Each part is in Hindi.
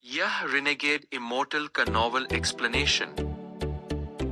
यह रिनेगेड इमोर्टल का नॉवल एक्सप्लेनेशन।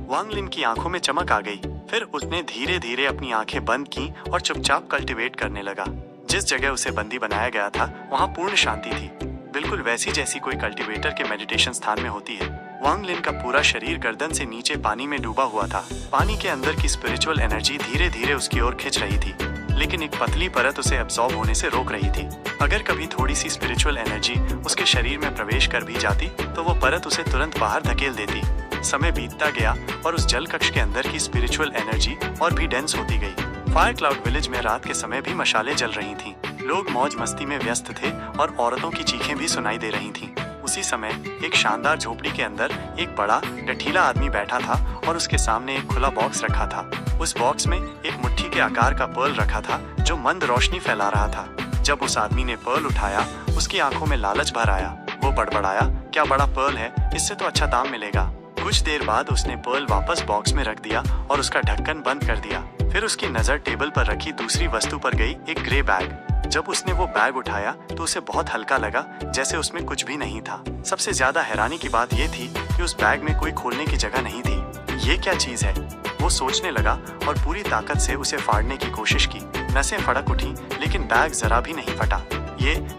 वांग लिन की आंखों में चमक आ गई। फिर उसने धीरे धीरे अपनी आंखें बंद की और चुपचाप कल्टीवेट करने लगा। जिस जगह उसे बंदी बनाया गया था वहाँ पूर्ण शांति थी, बिल्कुल वैसी जैसी कोई कल्टीवेटर के मेडिटेशन स्थान में होती है। वांग लिन का पूरा शरीर गर्दन से नीचे पानी में डूबा हुआ था। पानी के अंदर की स्पिरिचुअल एनर्जी धीरे धीरे उसकी ओर खिंच रही थी, लेकिन एक पतली परत उसे एब्जॉर्ब होने से रोक रही थी। अगर कभी थोड़ी सी स्पिरिचुअल एनर्जी उसके शरीर में प्रवेश कर भी जाती तो वो परत उसे तुरंत बाहर धकेल देती। समय बीतता गया और उस जल कक्ष के अंदर की स्पिरिचुअल एनर्जी और भी डेंस होती गई। फायर क्लाउड विलेज में रात के समय भी मशालें जल रही थीं। लोग मौज मस्ती में व्यस्त थे और औरतों की चीखें भी सुनाई दे रही थीं। उसी समय एक शानदार झोपड़ी के अंदर एक बड़ा गठीला आदमी बैठा था और उसके सामने एक खुला बॉक्स रखा था। उस बॉक्स में एक मुट्ठी के आकार का पर्ल रखा था जो मंद रोशनी फैला रहा था। जब उस आदमी ने पर्ल उठाया, उसकी आंखों में लालच भर आया। वो बड़बड़ाया, क्या बड़ा पर्ल है, इससे तो अच्छा दाम मिलेगा। कुछ देर बाद उसने पर्ल वापस बॉक्स में रख दिया और उसका ढक्कन बंद कर दिया। फिर उसकी नजर टेबल पर रखी दूसरी वस्तु पर गई, एक ग्रे बैग। जब उसने वो बैग उठाया तो उसे बहुत हल्का लगा, जैसे उसमें कुछ भी नहीं था। सबसे ज्यादा हैरानी की बात ये थी कि उस बैग में कोई खोलने की जगह नहीं थी। ये क्या चीज है, वो सोचने लगा और पूरी ताकत से उसे फाड़ने की कोशिश की। नसें फड़क उठी, लेकिन बैग जरा भी नहीं फटा।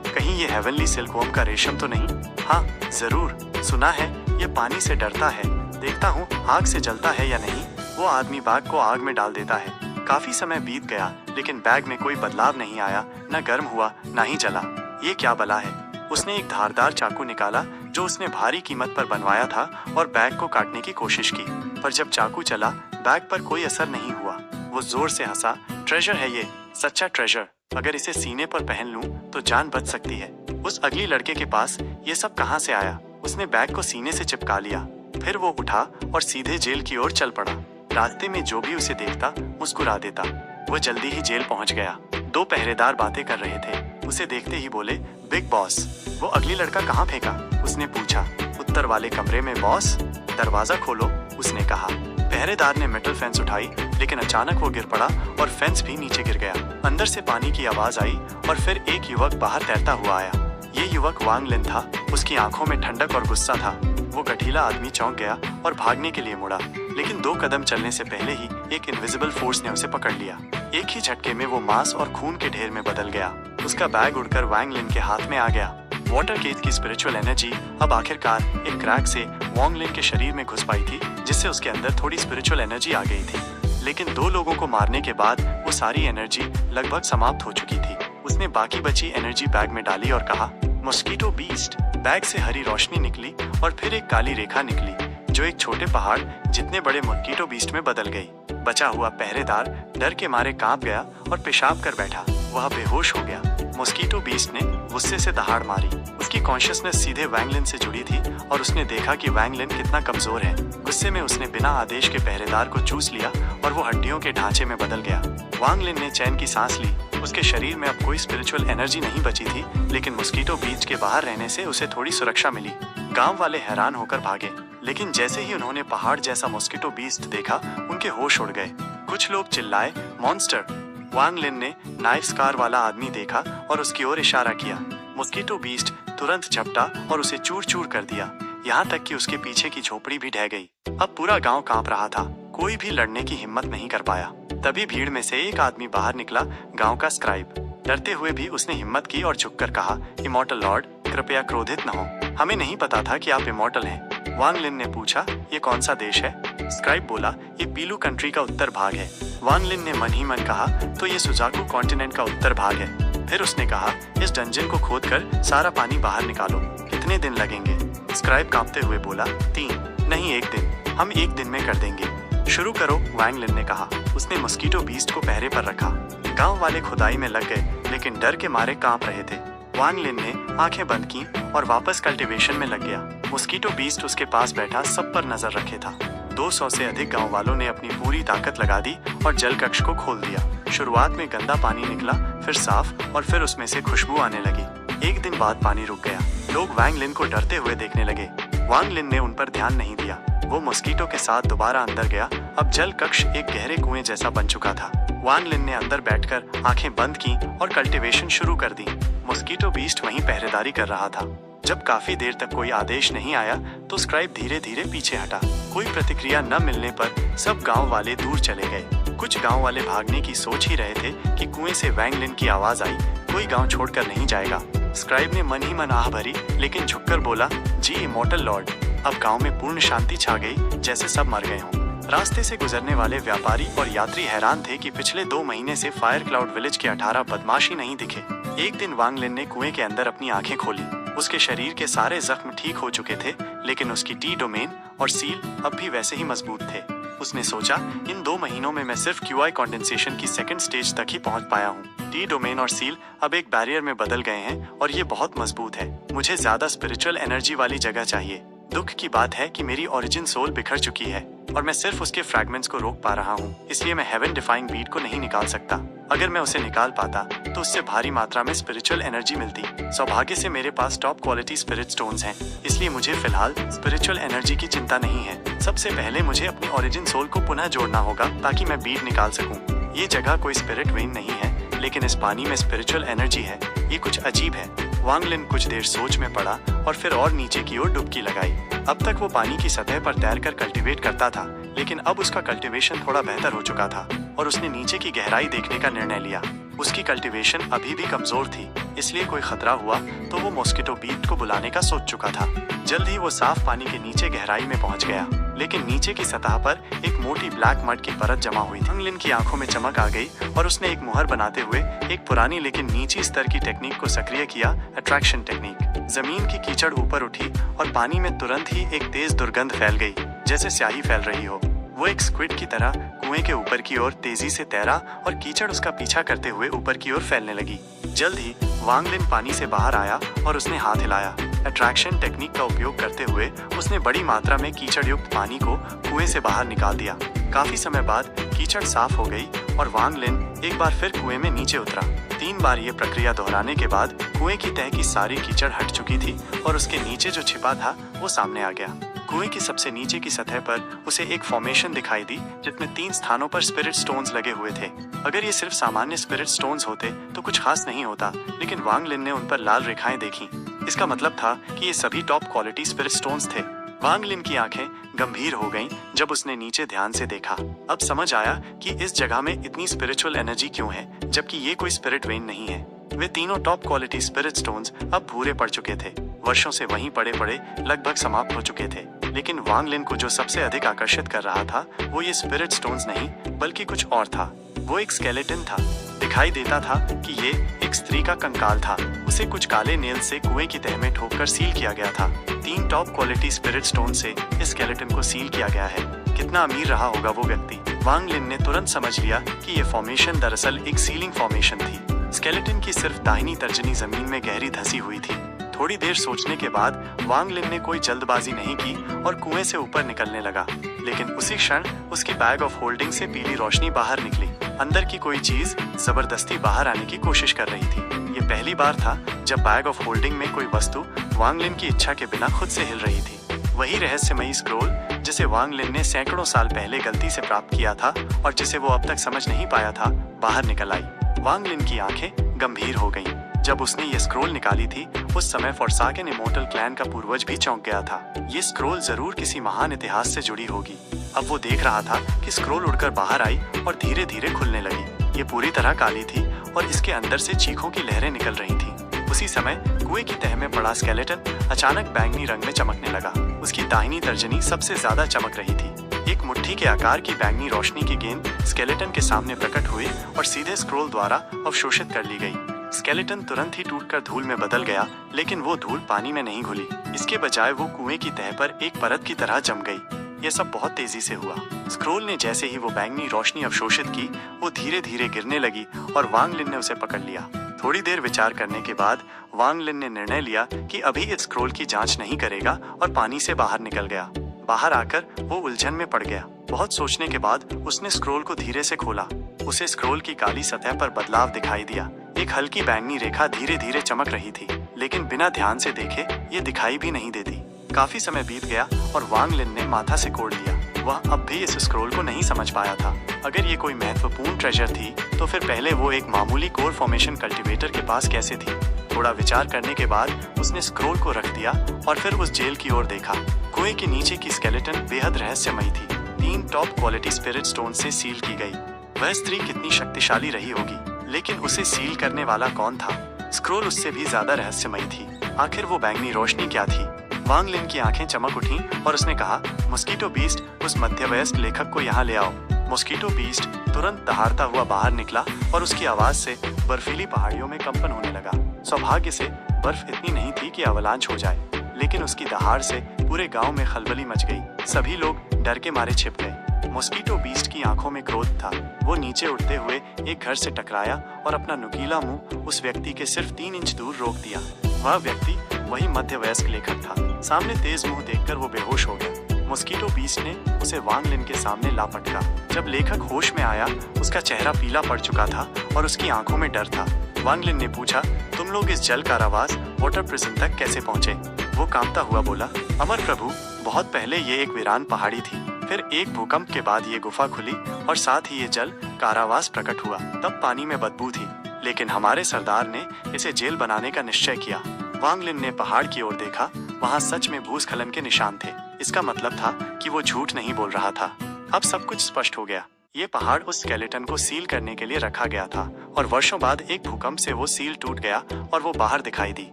कहीं ये हेवनली सिल्कवॉर्म का रेशम तो नहीं? हाँ जरूर, सुना है ये पानी से डरता है। देखता हूँ आग से जलता है या नहीं। वो आदमी बैग को आग में डाल देता है। काफी समय बीत गया, लेकिन बैग में कोई बदलाव नहीं आया, न गर्म हुआ न ही जला। ये क्या बला है? उसने एक धारदार चाकू निकाला जो उसने भारी कीमत पर बनवाया था और बैग को काटने की कोशिश की, पर जब चाकू चला बैग पर कोई असर नहीं हुआ। वो जोर से हंसा, ट्रेजर है ये, सच्चा ट्रेजर। अगर इसे सीने पर पहन लूं तो जान बच सकती है। उस अगली लड़के के पास ये सब कहाँ से आया? उसने बैग को सीने से चिपका लिया। फिर वो उठा और सीधे जेल की ओर चल पड़ा। रास्ते में जो भी उसे देखता मुस्कुरा देता। वो जल्दी ही जेल पहुंच गया। दो पहरेदार बातें कर रहे थे। उसे देखते ही बोले, बिग बॉस। वो अगली लड़का कहाँ फेंका? उसने पूछा। उत्तर वाले कमरे में बॉस। दरवाजा खोलो, उसने कहा। पहरेदार ने मेटल फेंस उठाई, लेकिन अचानक वो गिर पड़ा और फेंस भी नीचे गिर गया। अंदर से पानी की आवाज आई और फिर एक युवक बाहर तैरता हुआ आया। ये युवक वांग लिन था। उसकी आंखों में ठंडक और गुस्सा था। वो गठीला आदमी चौंक गया और भागने के लिए मुड़ा, लेकिन 2 कदम चलने से पहले ही एक इनविजिबल फोर्स ने उसे पकड़ लिया। एक ही झटके में वो मांस और खून के ढेर में बदल गया। उसका बैग उड़कर वांग लिन के हाथ में आ गया। वाटर केज की स्पिरिचुअल एनर्जी अब आखिरकार एक क्रैक से वांग लिन के शरीर में घुस पाई थी, जिससे उसके अंदर थोड़ी स्पिरिचुअल एनर्जी आ गई थी। लेकिन 2 लोगों को मारने के बाद वो सारी एनर्जी लगभग समाप्त हो चुकी थी। उसने बाकी बची एनर्जी बैग में डाली और कहा, मॉस्किटो बीस्ट। बैग से हरी रोशनी निकली और फिर एक काली रेखा निकली जो एक छोटे पहाड़ जितने बड़े मॉस्किटो बीस्ट में बदल गई। बचा हुआ पहरेदार डर के मारे कांप गया और पेशाब कर बैठा। वह बेहोश हो गया। मॉस्किटो बीस्ट ने गुस्से से दहाड़ मारी। उसकी कॉन्शियसनेस सीधे वांग लिन से जुड़ी थी और उसने देखा कि वांग लिन कितना कमजोर है। गुस्से में उसने बिना आदेश के पहरेदार को चूस लिया और वो हड्डियों के ढांचे में बदल गया। वांग लिन ने चैन की सांस ली। उसके शरीर में अब कोई स्पिरिचुअल एनर्जी नहीं बची थी, लेकिन मॉस्किटो बीच के बाहर रहने से उसे थोड़ी सुरक्षा मिली। गांव वाले हैरान होकर भागे, लेकिन जैसे ही उन्होंने पहाड़ जैसा मॉस्किटो बीस्ट देखा, उनके होश उड़ गए। कुछ लोग चिल्लाए, मॉन्स्टर। वांग लिन ने नाइफ स्कार वाला आदमी देखा और उसकी ओर इशारा किया। मॉस्किटो बीस्ट तुरंत झपटा और उसे चूर चूर कर दिया, यहाँ तक कि उसके पीछे की झोपड़ी भी ढह गई। अब पूरा गांव कांप रहा था। कोई भी लड़ने की हिम्मत नहीं कर पाया। तभी भीड़ में से एक आदमी बाहर निकला, गांव का स्क्राइब। डरते हुए भी उसने हिम्मत की और झुककर कहा, इमॉर्टल लॉर्ड, कृपया क्रोधित न हो। हमें नहीं पता था कि आप इमॉर्टल हैं। वांग लिन ने पूछा, ये कौन सा देश है? स्क्राइब बोला, ये पीलू कंट्री का उत्तर भाग है। वांग लिन ने मन ही मन कहा, तो ये सुजाकू कॉन्टिनेंट का उत्तर भाग है। फिर उसने कहा, इस डंजन को खोदकर सारा पानी बाहर निकालो। कितने दिन लगेंगे? स्क्राइब कांपते हुए बोला, 3 नहीं 1 दिन। हम 1 दिन में कर देंगे। शुरू करो, वांग लिन ने कहा। उसने मॉस्किटो बीस्ट को पहरे पर रखा। गांव वाले खुदाई में लग गए, लेकिन डर के मारे कांप रहे थे। वांग लिन ने आंखें बंद की और वापस कल्टीवेशन में लग गया। मॉस्किटो बीस्ट उसके पास बैठा सब पर नजर रखे था। 200 से अधिक गांव वालों ने अपनी पूरी ताकत लगा दी और जल कक्ष को खोल दिया। शुरुआत में गंदा पानी निकला, फिर साफ और फिर उसमें से खुशबू आने लगी। 1 दिन बाद पानी रुक गया। लोग वांग लिन को डरते हुए देखने लगे। वांग लिन ने उन पर ध्यान नहीं दिया। वो मॉस्किटो के साथ दोबारा अंदर गया। अब जल कक्ष एक गहरे कुएं जैसा बन चुका था। वांग लिन ने अंदर बैठकर आंखें बंद की और कल्टीवेशन शुरू कर दी। मॉस्किटो बीस्ट वहीं पहरेदारी कर रहा था। जब काफी देर तक कोई आदेश नहीं आया तो स्क्राइब धीरे धीरे पीछे हटा। कोई प्रतिक्रिया न मिलने पर सब गांव वाले दूर चले गए। कुछ गांव वाले भागने की सोच ही रहे थे कि कुएं से वैंग लिन की आवाज आई, कोई गांव छोड़कर नहीं जाएगा। स्क्राइब ने मन ही मन आह भरी, लेकिन झुककर बोला, जी इमॉर्टल लॉर्ड। अब गांव में पूर्ण शांति छा गई, जैसे सब मर गए हों। रास्ते से गुजरने वाले व्यापारी और यात्री हैरान थे कि पिछले 2 महीने से फायर क्लाउड विलेज के 18 बदमाश ही नहीं दिखे। एक दिन वांग लिन ने कुएं के अंदर अपनी आंखें खोली। उसके शरीर के सारे जख्म ठीक हो चुके थे, लेकिन उसकी टी डोमेन और सील अब भी वैसे ही मजबूत थे। उसने सोचा, इन 2 महीनों में मैं सिर्फ क्यूआई कंडेंसेशन की सेकंड स्टेज तक ही पहुंच पाया हूँ। टी डोमेन और सील अब एक बैरियर में बदल गए हैं और ये बहुत मजबूत है। मुझे ज्यादा स्पिरिचुअल एनर्जी वाली जगह चाहिए। दुख की बात है कि मेरी ओरिजिन सोल बिखर चुकी है और मैं सिर्फ उसके फ्रैगमेंट्स को रोक पा रहा हूँ, इसलिए मैं हेवन डिफाइंग बीट को नहीं निकाल सकता। अगर मैं उसे निकाल पाता तो उससे भारी मात्रा में स्पिरिचुअल एनर्जी मिलती। सौभाग्य से मेरे पास टॉप क्वालिटी स्पिरिट स्टोन्स हैं, इसलिए मुझे फिलहाल स्पिरिचुअल एनर्जी की चिंता नहीं है। सबसे पहले मुझे अपनी ओरिजिन सोल को पुनः जोड़ना होगा ताकि मैं बीट निकाल सकूं। ये जगह कोई स्पिरिट वेन नहीं है, लेकिन इस पानी में स्पिरिचुअल एनर्जी है। ये कुछ अजीब है। वांग लिन कुछ देर सोच में पड़ा और फिर और नीचे की ओर डुबकी लगाई। अब तक वो पानी की सतह पर तैरकर कल्टीवेट करता था, लेकिन अब उसका कल्टीवेशन थोड़ा बेहतर हो चुका था और उसने नीचे की गहराई देखने का निर्णय लिया। उसकी कल्टीवेशन अभी भी कमजोर थी, इसलिए कोई खतरा हुआ तो वो मॉस्किटो बीट को बुलाने का सोच चुका था। जल्द ही वो साफ पानी के नीचे गहराई में पहुंच गया, लेकिन नीचे की सतह पर एक मोटी ब्लैक मड की परत जमा हुई थी। वांग लिन की आंखों में चमक आ गई और उसने एक मुहर बनाते हुए एक पुरानी लेकिन नीची स्तर की टेक्निक को सक्रिय किया, अट्रैक्शन टेक्निक। जमीन की कीचड़ ऊपर उठी और पानी में तुरंत ही एक तेज दुर्गंध फैल गई, जैसे स्याही फैल रही हो। वो एक स्क्विड की तरह कुएं के ऊपर की ओर तेजी से तैरा और कीचड़ उसका पीछा करते हुए ऊपर की ओर फैलने लगी। जल्द ही वांग लिन पानी से बाहर आया और उसने हाथ हिलाया। अट्रैक्शन टेक्निक का उपयोग करते हुए उसने बड़ी मात्रा में कीचड़ युक्त पानी को कुएं से बाहर निकाल दिया। काफी समय बाद कीचड़ साफ हो गई और वांग लिन एक बार फिर कुएं में नीचे उतरा। 3 बार ये प्रक्रिया दोहराने के बाद कुएं की तह की सारी कीचड़ हट चुकी थी और उसके नीचे जो छिपा था वो सामने आ गया। कुएं की सबसे नीचे की सतह पर उसे एक फॉर्मेशन दिखाई दी जिसमें 3 स्थानों पर स्पिरिट स्टोन्स लगे हुए थे। अगर ये सिर्फ सामान्य स्पिरिट स्टोन्स होते तो कुछ खास नहीं होता, लेकिन वांग लिन ने उन पर लाल रेखाएं देखी। इसका मतलब था कि ये सभी टॉप क्वालिटी स्पिरिट स्टोन्स थे। वांग लिन की आंखें गंभीर हो गईं जब उसने नीचे ध्यान से देखा। अब समझ आया कि इस जगह में इतनी स्पिरिचुअल एनर्जी क्यों है, जबकि ये कोई स्पिरिट वेन नहीं है। वे तीनों टॉप क्वालिटी स्पिरिट स्टोन्स अब भूरे पड़ चुके थे, वर्षों से वहीं पड़े पड़े लगभग समाप्त हो चुके थे। लेकिन वांग लिन को जो सबसे अधिक आकर्षित कर रहा था वो ये स्पिरिट स्टोन्स नहीं बल्कि कुछ और था। वो एक स्केलेटन था। दिखाई देता था कि ये एक स्त्री का कंकाल था। उसे कुछ काले नेल से कुएं की तह में ठोककर सील किया गया था। 3 टॉप क्वालिटी स्पिरिट स्टोन से इस स्केलेटन को सील किया गया है। कितना अमीर रहा होगा वो व्यक्ति। वांग लिन ने तुरंत समझ लिया कि ये फॉर्मेशन दरअसल एक सीलिंग फॉर्मेशन थी। स्केलेटन की सिर्फ दाहिनी तर्जनी जमीन में गहरी धसी हुई थी। थोड़ी देर सोचने के बाद वांग लिन ने कोई जल्दबाजी नहीं की और कुएं से ऊपर निकलने लगा, लेकिन उसी क्षण उसकी बैग ऑफ होल्डिंग से पीली रोशनी बाहर निकली। अंदर की कोई चीज जबरदस्ती बाहर आने की कोशिश कर रही थी। ये पहली बार था जब बैग ऑफ होल्डिंग में कोई वस्तु वांग लिन की इच्छा के बिना खुद से हिल रही थी। वही रहस्यमयी स्क्रोल जिसे वांग लिन ने सैकड़ों साल पहले गलती से प्राप्त किया था और जिसे वो अब तक समझ नहीं पाया था, बाहर निकल आई। वांग लिन की आंखें गंभीर हो गईं। जब उसने ये स्क्रोल निकाली थी उस समय फोर्साकेन इमोर्टल क्लैन का पूर्वज भी चौंक गया था। ये स्क्रोल जरूर किसी महान इतिहास से जुड़ी होगी। अब वो देख रहा था कि स्क्रोल उड़कर बाहर आई और धीरे धीरे खुलने लगी। ये पूरी तरह काली थी और इसके अंदर से चीखों की लहरें निकल रही थी। उसी समय कुएं की तह में पड़ा स्केलेटन अचानक बैंगनी रंग में चमकने लगा। उसकी दाहिनी तर्जनी सबसे ज्यादा चमक रही थी। एक मुट्ठी के आकार की बैंगनी रोशनी की गेंद स्केलेटन के सामने प्रकट हुई और सीधे स्क्रोल द्वारा अवशोषित कर ली गई। स्केलेटन तुरंत ही टूटकर धूल में बदल गया, लेकिन वो धूल पानी में नहीं घुली। इसके बजाय वो कुएं की तह पर एक परत की तरह जम गई। यह सब बहुत तेजी से हुआ। स्क्रोल ने जैसे ही वो बैंगनी रोशनी अवशोषित की, वो धीरे धीरे गिरने लगी और वांग लिन ने उसे पकड़ लिया। थोड़ी देर विचार करने के बाद वांग लिन ने निर्णय लिया कि अभी इस स्क्रोल की जांच नहीं करेगा और पानी से बाहर निकल गया। बाहर आकर वो उलझन में पड़ गया। बहुत सोचने के बाद उसने स्क्रोल को धीरे से खोला। उसे स्क्रोल की काली सतह पर बदलाव दिखाई दिया। एक हल्की बैंगनी रेखा धीरे धीरे चमक रही थी, लेकिन बिना ध्यान से देखे ये दिखाई भी नहीं देती। काफी समय बीत गया और वांग लिन ने माथा से कोड़ लिया। वह अब भी इस स्क्रोल को नहीं समझ पाया था। अगर ये कोई महत्वपूर्ण ट्रेजर थी तो फिर पहले वो एक मामूली कोर फॉर्मेशन कल्टीवेटर के पास कैसे थी। थोड़ा विचार करने के बाद उसने स्क्रोल को रख दिया और फिर उस जेल की ओर देखा। कुएं के नीचे की स्केलेटन बेहद रहस्यमयी थी। 3 टॉप क्वालिटी स्पिरिट स्टोन से सील की गई। वह स्त्री कितनी शक्तिशाली रही होगी, लेकिन उसे सील करने वाला कौन था? स्क्रोल उससे भी ज्यादा रहस्यमयी थी। आखिर वो बैंगनी रोशनी क्या थी? वांग लिन की आंखें चमक उठी और उसने कहा, मॉस्किटो बीस्ट, उस मध्यवयस्क लेखक को यहाँ ले आओ। मॉस्किटो बीस्ट तुरंत दहाड़ता हुआ बाहर निकला और उसकी आवाज से बर्फीली पहाड़ियों में कंपन होने लगा। सौभाग्य से बर्फ इतनी नहीं थी कि अवलांच हो जाए, लेकिन उसकी दहाड़ से पूरे गांव में खलबली मच गई। सभी लोग डर के मारे छिप गए। मॉस्किटो बीस्ट की आंखों में क्रोध था। वो नीचे उड़ते हुए एक घर से टकराया और अपना नुकीला मुंह उस व्यक्ति के सिर्फ 3 इंच दूर रोक दिया। वह व्यक्ति वही मध्यवयस्क लेखक था। सामने तेज मुंह देखकर वो बेहोश हो गया। मॉस्किटो बीस्ट ने उसे वांग लिन के सामने ला पटका। जब लेखक होश में आया, उसका चेहरा पीला पड़ चुका था और उसकी आंखों में डर था। वांग लिन ने पूछा, तुम लोग इस जल कारावास वाटर प्रिजन तक कैसे पहुंचे? वो कांपता हुआ बोला, अमर प्रभु, बहुत पहले ये एक वीरान पहाड़ी थी। फिर एक भूकंप के बाद ये गुफा खुली और साथ ही ये जल कारावास प्रकट हुआ। तब पानी में बदबू थी, लेकिन हमारे सरदार ने इसे जेल बनाने का निश्चय किया। वांग लिन ने पहाड़ की ओर देखा। वहाँ सच में भूस्खलन के निशान थे। इसका मतलब था कि वो झूठ नहीं बोल रहा था। अब सब कुछ स्पष्ट हो गया। ये पहाड़ उस स्केलेटन को सील करने के लिए रखा गया था और वर्षों बाद एक भूकंप से वो सील टूट गया और वो बाहर दिखाई दी।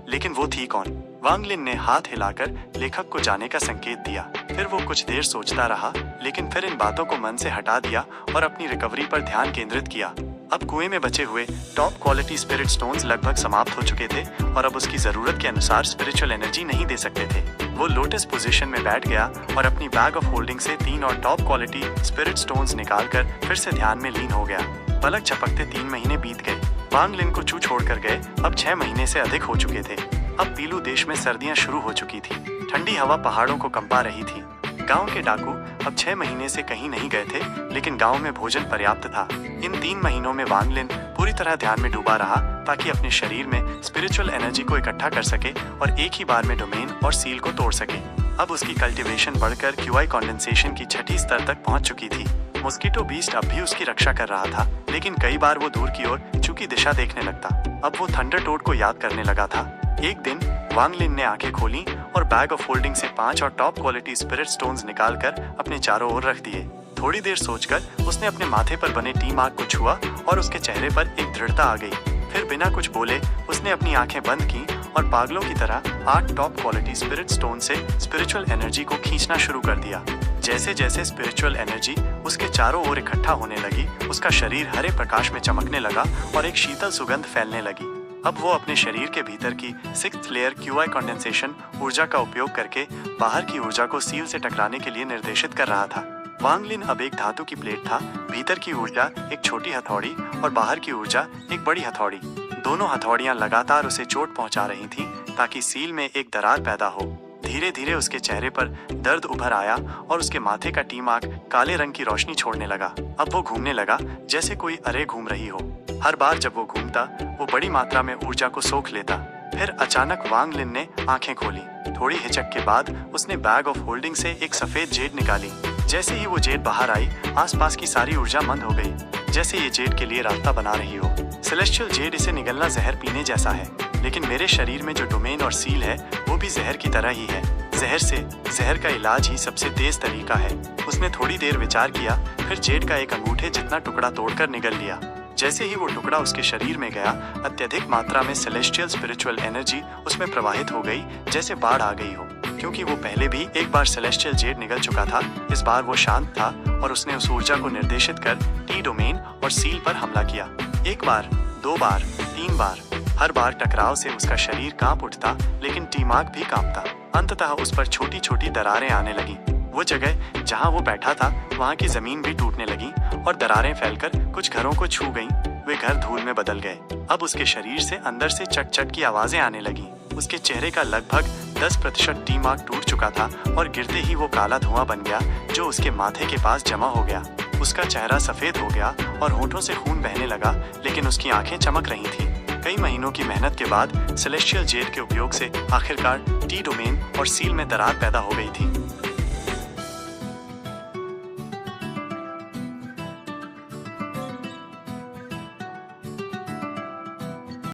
लेकिन वो थी कौन? वांग लिन ने हाथ हिलाकर लेखक को जाने का संकेत दिया। फिर वो कुछ देर सोचता रहा, लेकिन फिर इन बातों को मन से हटा दिया और अपनी रिकवरी पर ध्यान केंद्रित किया। अब कुएं में बचे हुए टॉप क्वालिटी स्पिरिट स्टोन्स लगभग समाप्त हो चुके थे और अब उसकी जरूरत के अनुसार स्पिरिचुअल एनर्जी नहीं दे सकते थे। वो लोटस पोजीशन में बैठ गया और अपनी बैग ऑफ होल्डिंग से 3 और टॉप क्वालिटी स्पिरिट स्टोन्स निकालकर फिर से ध्यान में लीन हो गया। पलक झपकते 3 महीने बीत गए। वांग लिन को छू छोड़कर गए अब 6 महीने से अधिक हो चुके थे। अब पीलू देश में सर्दियां शुरू हो चुकी थी। ठंडी हवा पहाड़ों को कंपा रही थी। गांव के डाकू अब 6 महीने से कहीं नहीं गए थे, लेकिन गांव में भोजन पर्याप्त था। इन 3 महीनों में वांग लिन पूरी तरह ध्यान में डूबा रहा ताकि अपने शरीर में स्पिरिचुअल एनर्जी को इकट्ठा कर सके और एक ही बार में डोमेन और सील को तोड़ सके। अब उसकी कल्टीवेशन बढ़कर क्यूआई कंडेंसेशन की 6ठी स्तर तक पहुंच चुकी थी। मॉस्किटो बीस्ट अब भी उसकी रक्षा कर रहा था, लेकिन कई बार वो दूर की ओर चूकी दिशा देखने लगता। अब वो थंडर टोड को याद करने लगा था। एक दिन वांग लिन ने आंखें खोली और बैग ऑफ होल्डिंग से 5 और टॉप क्वालिटी स्पिरिट स्टोन्स निकालकर अपने चारों ओर रख दिए। थोड़ी देर सोचकर उसने अपने माथे पर बने टी मार्क को छुआ और उसके चेहरे पर एक दृढ़ता आ गई। फिर बिना कुछ बोले उसने अपनी आंखें बंद की और पागलों की तरह 8 टॉप क्वालिटी स्पिरिट स्टोन से स्पिरिचुअल एनर्जी को खींचना शुरू कर दिया। जैसे जैसे स्पिरिचुअल एनर्जी उसके चारों ओर इकट्ठा होने लगी, उसका शरीर हरे प्रकाश में चमकने लगा और एक शीतल सुगंध फैलने लगी। अब वो अपने शरीर के भीतर की 6th लेयर क्यूआई कंडेंसेशन ऊर्जा का उपयोग करके बाहर की ऊर्जा को सील से टकराने के लिए निर्देशित कर रहा था। वांग लिन अब एक धातु की प्लेट था। भीतर की ऊर्जा एक छोटी हथौड़ी और बाहर की ऊर्जा एक बड़ी हथौड़ी। दोनों हथौड़ियां लगातार उसे चोट पहुंचा रही थीं ताकि सील में एक दरार पैदा हो। धीरे धीरे उसके चेहरे पर दर्द उभर आया और उसके माथे का टी मार्क काले रंग की रोशनी छोड़ने लगा। अब वो घूमने लगा जैसे कोई अरे घूम रही हो। हर बार जब वो घूमता, वो बड़ी मात्रा में ऊर्जा को सोख लेता। फिर अचानक वांग लिन ने आंखें खोली। थोड़ी हिचक के बाद उसने बैग ऑफ होल्डिंग से एक सफेद जेड निकाली। जैसे ही वो जेड बाहर आई, आसपास की सारी ऊर्जा मंद हो गई, जैसे ये जेड के लिए रास्ता बना रही हो। सेलेस्टियल जेड इसे निगलना जहर पीने जैसा है, लेकिन मेरे शरीर में जो डोमेन और सील है वो भी जहर की तरह ही है। जहर का इलाज ही सबसे तेज तरीका है। उसने थोड़ी देर विचार किया, फिर जेड का एक अंगूठे जितना टुकड़ा तोड़कर निगल लिया। जैसे ही वो टुकड़ा उसके शरीर में गया, अत्यधिक मात्रा में सेलेस्टियल स्पिरिचुअल एनर्जी उसमें प्रवाहित हो गई, जैसे बाढ़ आ गई हो। क्योंकि वो पहले भी एक बार सेलेस्टियल जेड निगल चुका था, इस बार वो शांत था और उसने उस ऊर्जा को निर्देशित कर टी डोमेन और सील पर हमला किया। 1 बार, 2 बार, 3 बार। हर बार टकराव से उसका शरीर कांप उठता, लेकिन टी मार्क भी कांपता। अंततः उस पर छोटी छोटी दरारें आने लगी। वो जगह जहाँ वो बैठा था, वहाँ की जमीन भी टूटने लगी और दरारें फैलकर कुछ घरों को छू गईं। वे घर धूल में बदल गए। अब उसके शरीर से अंदर से चट चट की आवाजें आने लगी। उसके चेहरे का लगभग 10% टी मार्क टूट चुका था और गिरते ही वो काला धुआं बन गया जो उसके माथे के पास जमा हो गया। उसका चेहरा सफेद हो गया और होठों से खून बहने लगा, लेकिन उसकी आंखें चमक रही थीं। कई महीनों की मेहनत के बाद सेलेस्टियल जेड के उपयोग से आखिरकार टी डोमेन और सील में दरार पैदा हो गई थी।